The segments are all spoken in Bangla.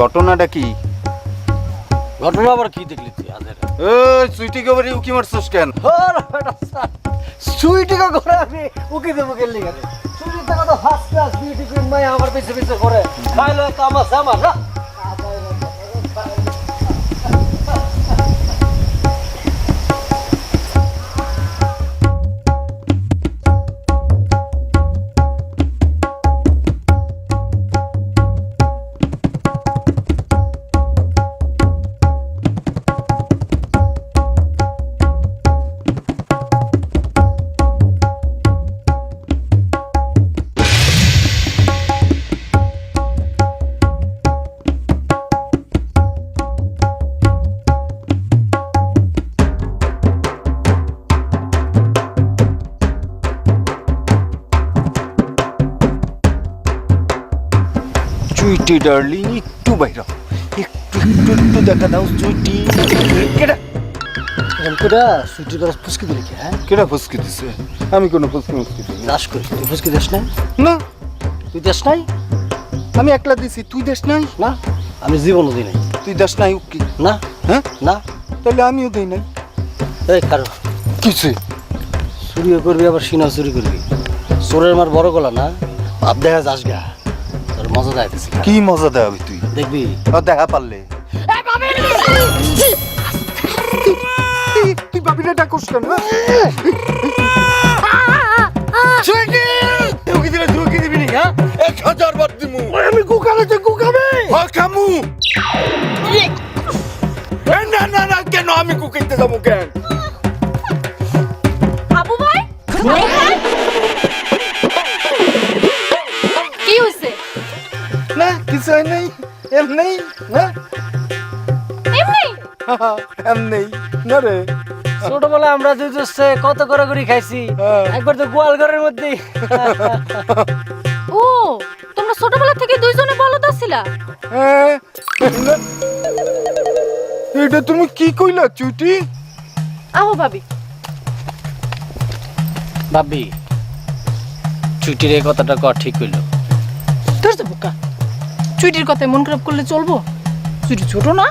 ঘটনাটা কি? ঘটনা আবার কি দেখলি তুই আজের? সুইটিকে বাড়ি উকি মারছস কেন? সুইটিকে করে আমি উকি দেবো গেলি গেলে সুইটির টাকা তো ফার্স্ট ক্লাস বিউটি কুইন মাই আমার পিছে পিছে করে খাইলো তামাশা আমার না। সুইটি ডার্লিং একটু বাইরে একটু দেখা দাও সুইটি। কেডা কেডা সুইটির কথা ফুসকি দিলি কি? হ্যাঁ কেডা ফুসকি দিছে? আমি কোনো ফুসকি দিই দাস করি তুই ফুসকি দিস নাই? না, তুই দেশ নাই? আমি একলা দিছি, তুই দেশ নাই? না আমি জীবনও দিই নাই। তুই দেশ নাই উকি? না হ্যাঁ না তাহলে আমিও দেই নাই। এই কারণ কিছু চুরিও করবি আবার সিনাও চুরি করবি। চোরের মার বড় গলা না, ভাব দেখা যাস গা, তোর মজা যাইতেছি। কি মজা দেওয়াবি তুই? দেখবি দেখা পারলে তুই বাবিটা ডাকস কেন? ঢুকি দিলে ঢুকি দিবি নি? হ্যাঁ 1000 বার দিমু। আমি কুকালে তুই কুকাবে কামু না না না, কেন আমি কুকিতে যাবো কেন? আবু ভাই কি হইছে? না কিছু হয় নাই, এমনি না এমনি এমনি না রে। ছোটবেলায় আমরা দুই দোস্তে কত কড়াকড়ি খাইছি, হ্যাঁ। একবার তো গোয়াল ঘরের মধ্যেই। ও তোমরা ছোটবেলা থেকে দুইজনে বলদ আছিলা? হ্যাঁ, না। এটা তুমি কি কইলা চুটি? আহো ভাবি। ভাবি ছুটির এই কথাটা কর ঠিক হইল? তোর তো বোকা, চুইটির কথায় মন খারাপ করলে চলবো? চুইটি ছোট না,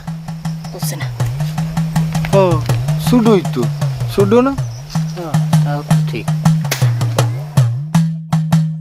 বুঝছে না। ও সুডোই তো সুডো না। তাও ঠিক।